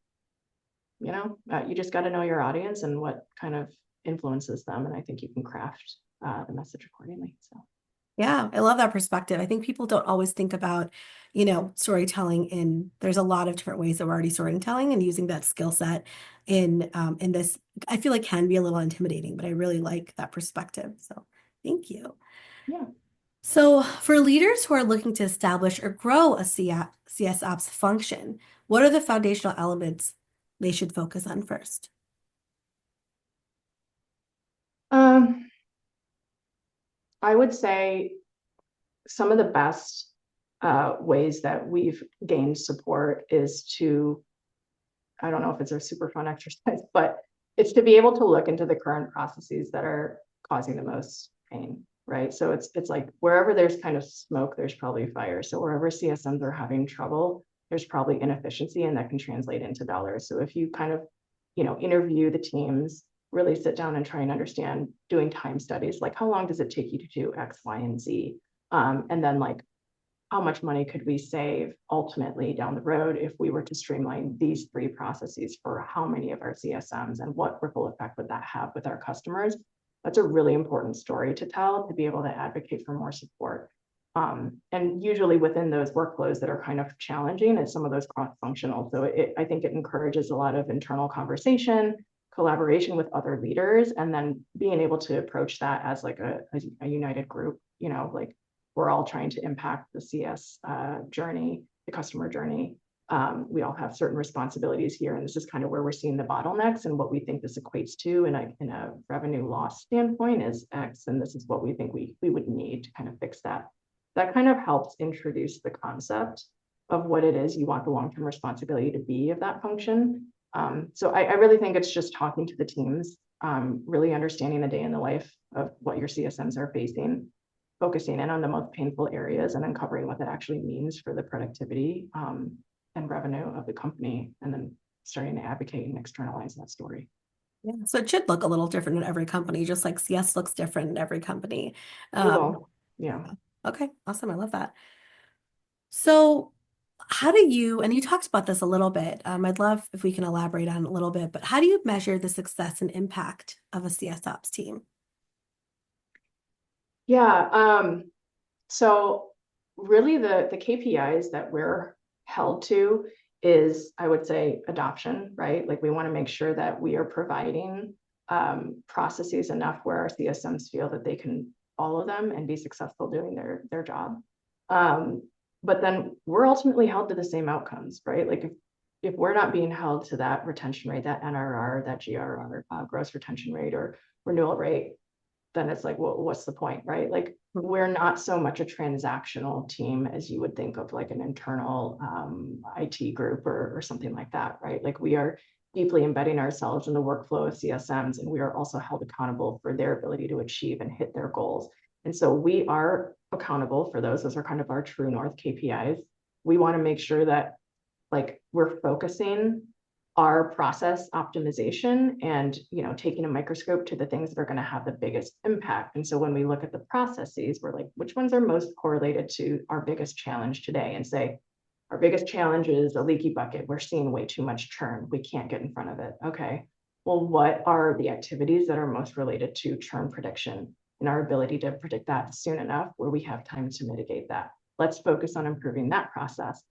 you just got to know your audience and what kind of influences them. And I think you can craft the message accordingly. So, Yeah, I love that perspective. I think people don't always think about, storytelling there's a lot of different ways that we're already storytelling and using that skill set in this, I feel like can be a little intimidating, but I really like that perspective. So thank you. yeah. So for leaders who are looking to establish or grow a CS ops function, what are the foundational elements they should focus on first? Um, I would say some of the best ways that we've gained support is to, I don't know if it's a super fun exercise, but it's to be able to look into the current processes that are causing the most pain, right? So it's like wherever there's kind of smoke, there's probably fire. So wherever CSMs are having trouble, there's probably inefficiency, and that can translate into dollars. So if you kind of, interview the teams, really sit down and try and understand, doing time studies, like how long does it take you to do X, Y, and Z? And then like how much money could we save ultimately down the road if we were to streamline these three processes for how many of our CSMs, and what ripple effect would that have with our customers? That's a really important story to tell, to be able to advocate for more support. And usually within those workflows that are kind of challenging, it's some of those cross-functional. So I think it encourages a lot of internal conversation, collaboration with other leaders, and then being able to approach that as like a united group, like we're all trying to impact the CS journey, the customer journey. We all have certain responsibilities here, and this is kind of where we're seeing the bottlenecks, and what we think this equates to in a revenue loss standpoint is X, and this is what we think we would need to kind of fix that. That kind of helps introduce the concept of what it is you want the long-term responsibility to be of that function. So I really think it's just talking to the teams, really understanding the day in the life of what your CSMs are facing, focusing in on the most painful areas and uncovering what that actually means for the productivity and revenue of the company, and then starting to advocate and externalize that story. Yeah. So it should look a little different in every company, just like CS looks different in every company. It Um, will, yeah. okay, awesome. I love that. So how do you, and you talked about this a little bit, I'd love if we can elaborate on it a little bit, but how do you measure the success and impact of a CS ops team? Yeah. So really the KPIs that we're held to is, I would say, adoption, right? Like we want to make sure that we are providing processes enough where our CSMs feel that they can follow them and be successful doing their job. Um, but then we're ultimately held to the same outcomes, right? Like if we're not being held to that retention rate, that NRR, that GRR, gross retention rate or renewal rate, then it's like, well, what's the point, right? Like we're not so much a transactional team as you would think of like an internal IT group or something like that, right? Like we are deeply embedding ourselves in the workflow of CSMs, and we are also held accountable for their ability to achieve and hit their goals. And so we are accountable for those. Those are kind of our true north KPIs. We want to make sure that like we're focusing our process optimization and taking a microscope to the things that are going to have the biggest impact. And so when we look at the processes, we're like, which ones are most correlated to our biggest challenge today? And say our biggest challenge is a leaky bucket. We're seeing way too much churn. We can't get in front of it. Okay, well, what are the activities that are most related to churn prediction and our ability to predict that soon enough where we have time to mitigate that? Let's focus on improving that process,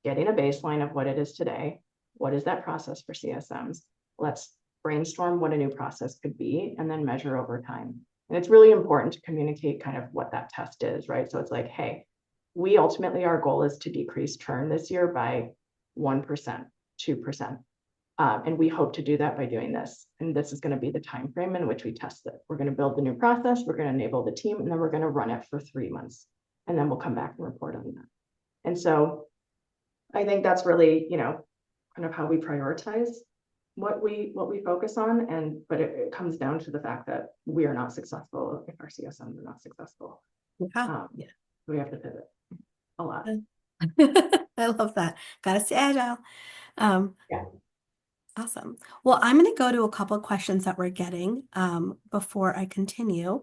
getting a baseline of what it is today. What is that process for CSMs? Let's brainstorm what a new process could be and then measure over time. And it's really important to communicate kind of what that test is, right? So it's like, hey, we ultimately, our goal is to decrease churn this year by 1%, 2%. And we hope to do that by doing this. And this is going to be the time frame in which we test it. We're going to build the new process, we're going to enable the team, and then we're going to run it for 3 months. And then we'll come back and report on that. And so I think that's really, kind of how we prioritize what we focus on. But it comes down to the fact that we are not successful if our CSMs are not successful. Yeah. We have to pivot a lot. I love that. Gotta stay agile. Um, Yeah. Awesome. Well, I'm going to go to a couple of questions that we're getting before I continue.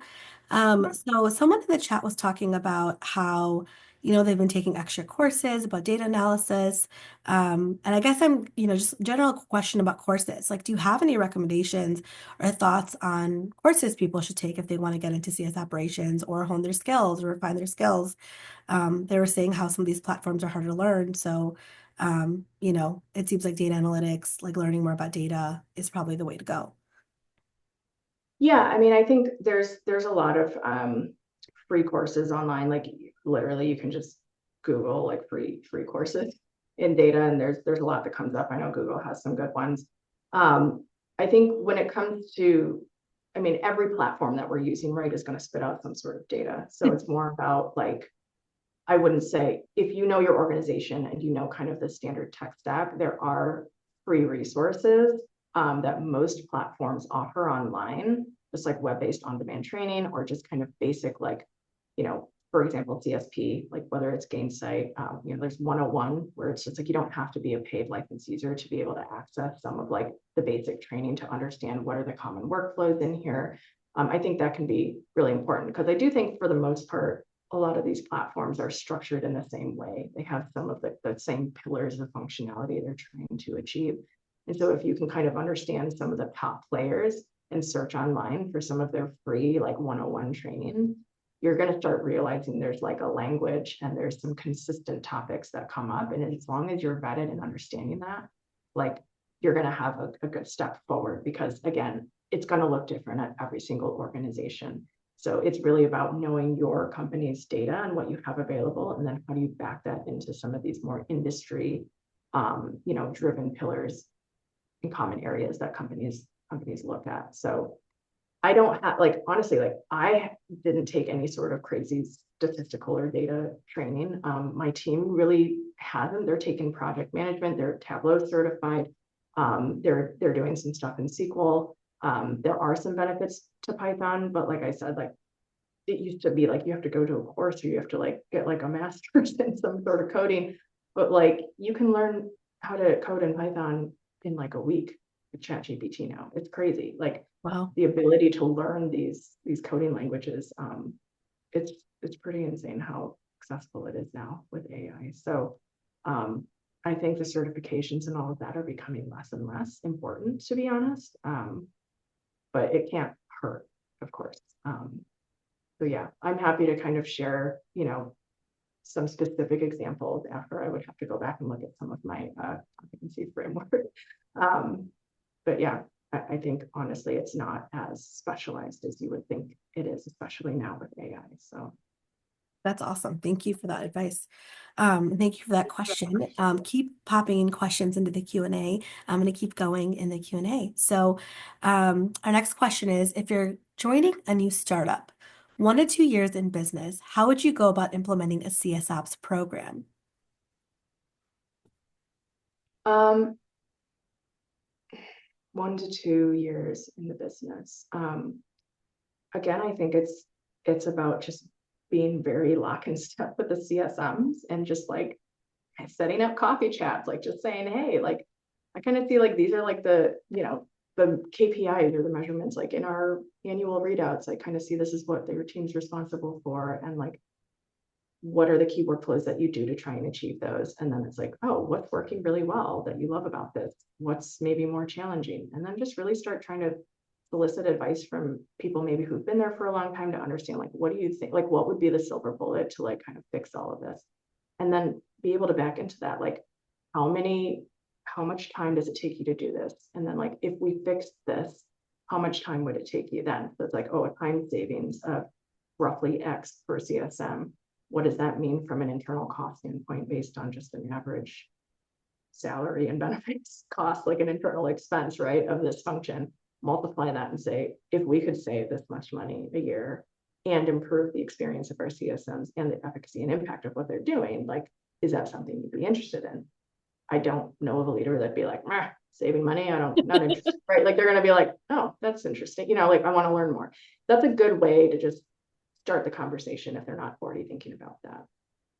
So someone in the chat was talking about how, they've been taking extra courses about data analysis. And I guess just general question about courses. Like, do you have any recommendations or thoughts on courses people should take if they want to get into CS operations or hone their skills or refine their skills? They were saying how some of these platforms are hard to learn. So it seems like data analytics, like learning more about data is probably the way to go. Yeah, I mean, I think there's a lot of free courses online. Like literally you can just Google like free courses in data, and there's a lot that comes up. I know Google has some good ones. I think when it comes to, I mean, every platform that we're using, right, is going to spit out some sort of data. So it's more about like, I wouldn't say, if you know your organization and you know kind of the standard tech stack, there are free resources that most platforms offer online, just like web-based on-demand training or just kind of basic, like, for example, CSP, like whether it's Gainsight, there's 101 where it's just like, you don't have to be a paid license user to be able to access some of like the basic training to understand what are the common workflows in here. I think that can be really important because I do think for the most part, a lot of these platforms are structured in the same way. They have some of the same pillars of functionality they're trying to achieve. And so if you can kind of understand some of the top players and search online for some of their free like 101 training, you're going to start realizing there's like a language and there's some consistent topics that come up. And as long as you're vetted and understanding that, like you're going to have a good step forward because again, it's going to look different at every single organization. So it's really about knowing your company's data and what you have available, and then how do you back that into some of these more industry, driven pillars and common areas that companies look at. So I don't have, like, honestly, like I didn't take any sort of crazy statistical or data training. My team really hasn't. They're taking project management. They're Tableau certified. They're doing some stuff in SQL. There are some benefits to Python, but like I said, like it used to be like you have to go to a course or you have to like get like a master's in some sort of coding, but like you can learn how to code in Python in like a week with ChatGPT now. It's crazy. Like Wow. the ability to learn these coding languages, it's pretty insane how accessible it is now with AI. So I think the certifications and all of that are becoming less and less important, to be honest. But it can't hurt, of course. So yeah, I'm happy to kind of share, some specific examples after I would have to go back and look at some of my competency framework. But yeah, I think honestly, it's not as specialized as you would think it is, especially now with AI. So That's awesome. Thank you for that advice. Thank you for that question. Keep popping in questions into the Q&A. I'm going to keep going in the Q&A. So our next question is, if you're joining a new startup, 1 to 2 years in business, how would you go about implementing a CSOps program? 1 to 2 years in the business. Again, I think it's about just being very lock and step with the CSMs and just like setting up coffee chats, like just saying, hey, like I kind of see like these are like the KPIs or the measurements, like in our annual readouts, I kind of see this is what your team's responsible for, and like what are the key workflows that you do to try and achieve those. And then it's like, oh, what's working really well that you love about this? What's maybe more challenging? And then just really start trying to solicit advice from people maybe who've been there for a long time to understand, like, what do you think, like, what would be the silver bullet to like kind of fix all of this? And then be able to back into that, like, how much time does it take you to do this? And then like, if we fix this, how much time would it take you then? So it's like, oh, a time savings of roughly X per CSM. What does that mean from an internal cost standpoint based on just an average salary and benefits cost, like an internal expense, right, of this function, multiply that and say, if we could save this much money a year and improve the experience of our CSMs and the efficacy and impact of what they're doing, like, is that something you'd be interested in? I don't know of a leader that'd be like, saving money, not interested, right? Like, they're going to be like, oh, that's interesting. Like, I want to learn more. That's a good way to just start the conversation if they're not already thinking about that.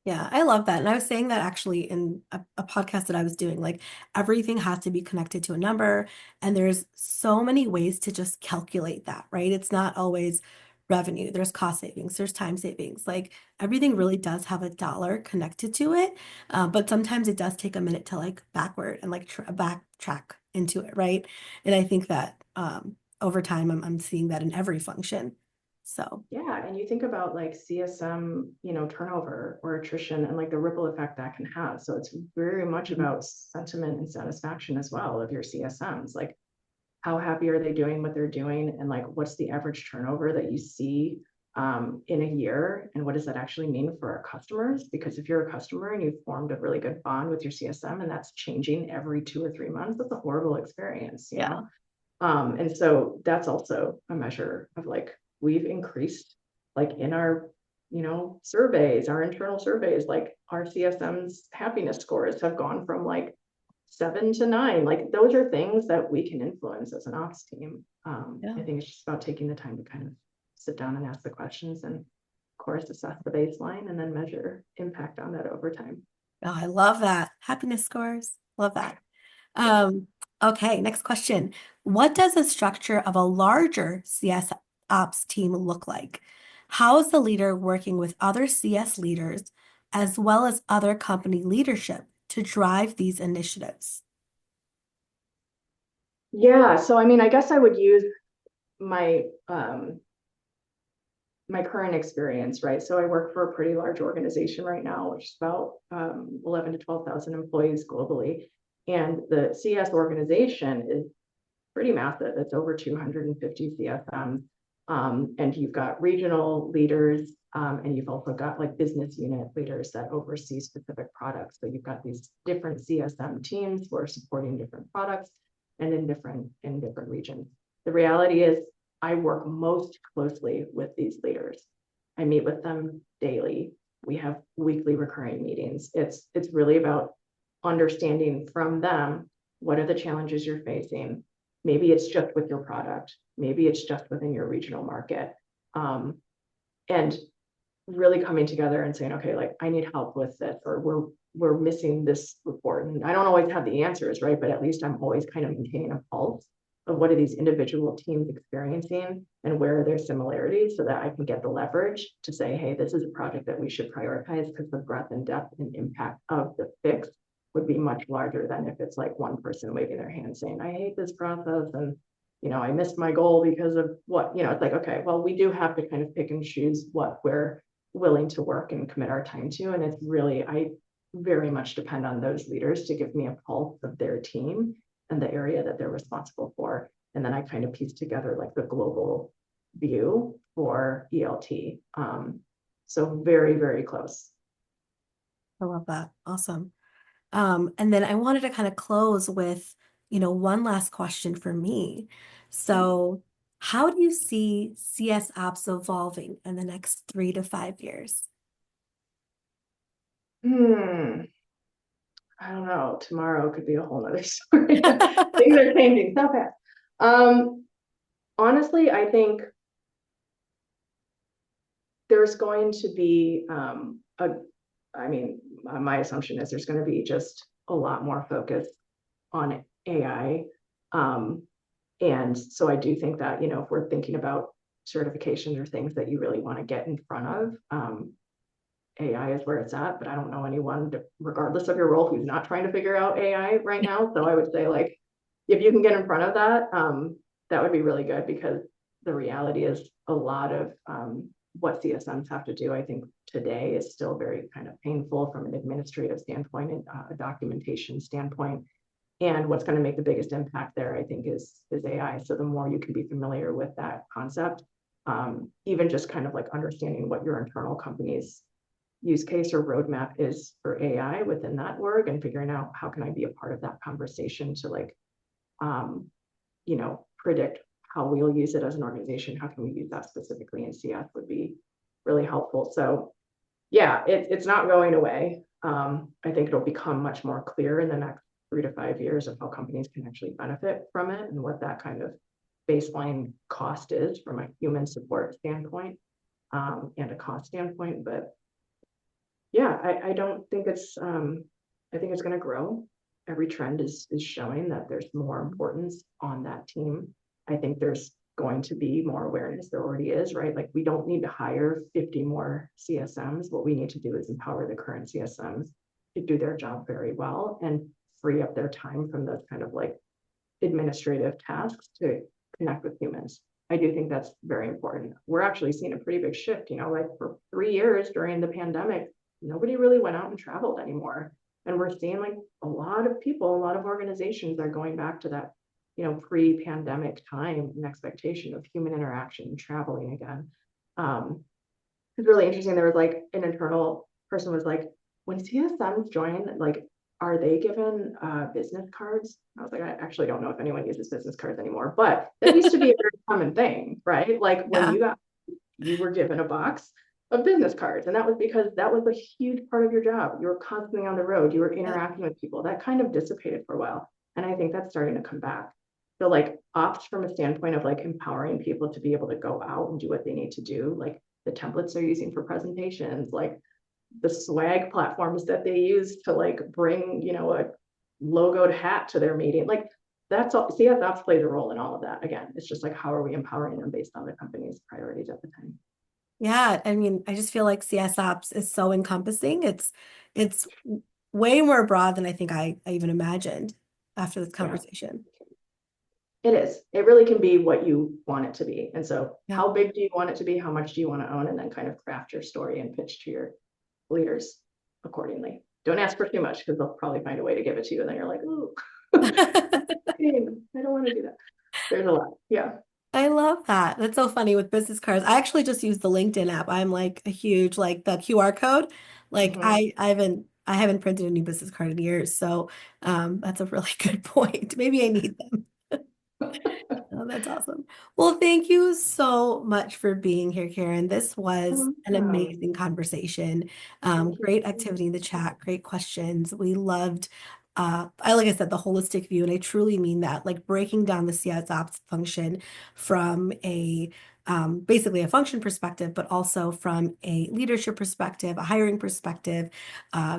Yeah, I love that. And I was saying that actually in a podcast that I was doing, like everything has to be connected to a number. And there's so many ways to just calculate that, right? It's not always revenue. There's cost savings, there's time savings. Like everything really does have a dollar connected to it. But sometimes it does take a minute to like backward and like backtrack into it, right? And I think that over time, I'm seeing that in every function. So, Yeah, and you think about like CSM, turnover or attrition and like the ripple effect that can have. So it's very much mhm. about sentiment and satisfaction as well of your CSMs. Like, how happy are they doing what they're doing, and like what's the average turnover that you see in a year, and what does that actually mean for our customers? Because if you're a customer and you've formed a really good bond with your CSM and that's changing every 2 or 3 months, that's a horrible experience, Yeah. and so that's also a measure of like, we've increased like in our surveys, our internal surveys, like our CSM's happiness scores have gone from like 7 to 9. Like, those are things that we can influence as an ops team. Yeah. I think it's just about taking the time to kind of sit down and ask the questions, and of course assess the baseline and then measure impact on that over time. Oh, I love that. Happiness scores. Love that. Yeah. Um, okay, next question. What does the structure of a larger CS ops team look like? How is the leader working with other CS leaders as well as other company leadership to drive these initiatives? Yeah, so I mean, I guess I would use my my current experience, right? So I work for a pretty large organization right now, which is about 11 to 12,000 employees globally. And the CS organization is pretty massive. It's over 250 CSMs. And you've got regional leaders, and you've also got like business unit leaders that oversee specific products. So you've got these different CSM teams who are supporting different products and in different regions. The reality is I work most closely with these leaders. I meet with them daily. We have weekly recurring meetings. It's really about understanding from them, what are the challenges you're facing. Maybe it's just with your product, maybe it's just within your regional market, and really coming together and saying, okay, like, I need help with this, or we're missing this report. And I don't always have the answers, right? But at least I'm always kind of maintaining a pulse of what are these individual teams experiencing and where are their similarities, so that I can get the leverage to say, hey, this is a project that we should prioritize, because the breadth and depth and impact of the fix would be much larger than if it's like one person waving their hand saying, I hate this process, and I missed my goal because of what, it's like, okay, well, we do have to kind of pick and choose what we're willing to work and commit our time to. And it's really, I very much depend on those leaders to give me a pulse of their team and the area that they're responsible for. And then I kind of piece together like the global view for ELT. So very, very close. I love that. Awesome. And then I wanted to kind of close with, one last question for me. So, how do you see CS apps evolving in the next 3 to 5 years? I don't know. Tomorrow could be a whole nother story. Things are changing so fast. Honestly, I think there's going to be my assumption is there's going to be just a lot more focus on AI. And so I do think that, if we're thinking about certifications or things that you really want to get in front of, AI is where it's at. But I don't know anyone, regardless of your role, who's not trying to figure out AI right now. So I would say, like, if you can get in front of that, that would be really good, because the reality is a lot of what CSMs have to do, I think today, is still very kind of painful from an administrative standpoint and a documentation standpoint. And what's going to make the biggest impact there, I think, is AI. So the more you can be familiar with that concept, even just kind of like understanding what your internal company's use case or roadmap is for AI within that org, and figuring out how can I be a part of that conversation to like, predict how we'll use it as an organization. How can we use that specifically in CS would be really helpful. So yeah, it's not going away. I think it'll become much more clear in the next 3 to 5 years of how companies can actually benefit from it and what that kind of baseline cost is from a human support standpoint, and a cost standpoint. But yeah, I don't think I think it's going to grow. Every trend is showing that there's more importance on that team. I think there's going to be more awareness. There already is, right? Like we don't need to hire 50 more CSMs. What we need to do is empower the current CSMs to do their job very well and free up their time from those kind of like administrative tasks to connect with humans. I do think that's very important. We're actually seeing a pretty big shift, like for 3 years during the pandemic, nobody really went out and traveled anymore. And we're seeing like a lot of people, a lot of organizations are going back to that, pre-pandemic time and expectation of human interaction and traveling again. It's really interesting. There was like an internal person was like, when CSMs join, like, are they given business cards? I was like, I actually don't know if anyone uses business cards anymore, but that used to be a very common thing, right? Like when Yeah. you were given a box of business cards, and that was because that was a huge part of your job. You were constantly on the road, you were Yeah. interacting with people. That kind of dissipated for a while. And I think that's starting to come back. So like opt from a standpoint of like empowering people to be able to go out and do what they need to do, like the templates they're using for presentations, like the swag platforms that they use to like bring, a logoed hat to their meeting. Like that's all. CS Ops plays a role in all of that. Again, it's just like how are we empowering them based on the company's priorities at the time. Yeah, I mean, I just feel like CS ops is so encompassing. It's way more broad than I think I even imagined after this Yeah, conversation. it is. It really can be what you want it to be. And so Yeah. how big do you want it to be? How much do you want to own? And then kind of craft your story and pitch to your leaders accordingly. Don't ask for too much because they'll probably find a way to give it to you. And then you're like, ooh, I don't want to do that. There's a lot. Yeah. I love that. That's so funny with business cards. I actually just use the LinkedIn app. I'm like a huge like the QR code. Like Mhm. I haven't printed a new business card in years. So that's a really good point. Maybe I need them. Oh, that's awesome. Well, thank you so much for being here, Karen. This was an amazing conversation. Thank you. Great activity in the chat, great questions. We loved, like I said, the holistic view, and I truly mean that, like breaking down the CS ops function from basically a function perspective, but also from a leadership perspective, a hiring perspective,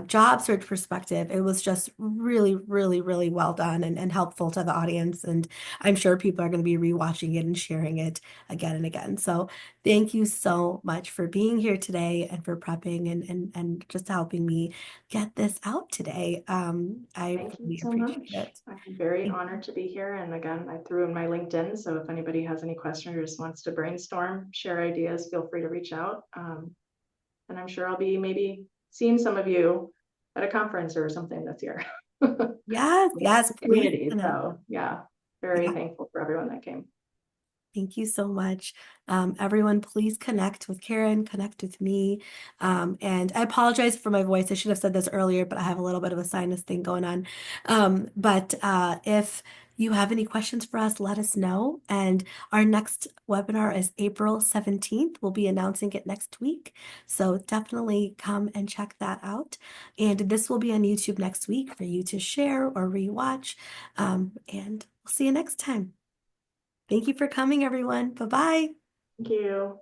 job search perspective. It was just really, really, really well done and helpful to the audience. And I'm sure people are going to be rewatching it and sharing it again and again. So thank you so much for being here today and for prepping and just helping me get this out today. I Thank you really so appreciate much. it. I'm very Thank honored to be here. And again, I threw in my LinkedIn. So if anybody has any questions or just wants to brainstorm, share ideas, feel free to reach out. And I'm sure I'll be maybe seeing some of you at a conference or something this year. Yes, yes, please Community. connect. So yeah, very Yeah. thankful for everyone that came. Thank you so much. Everyone, please connect with Karen, connect with me. And I apologize for my voice. I should have said this earlier, but I have a little bit of a sinus thing going on. But if you have any questions for us, let us know. And our next webinar is April 17th. We'll be announcing it next week. So definitely come and check that out. And this will be on YouTube next week for you to share or rewatch. And we'll see you next time. Thank you for coming, everyone. Bye-bye. Thank you.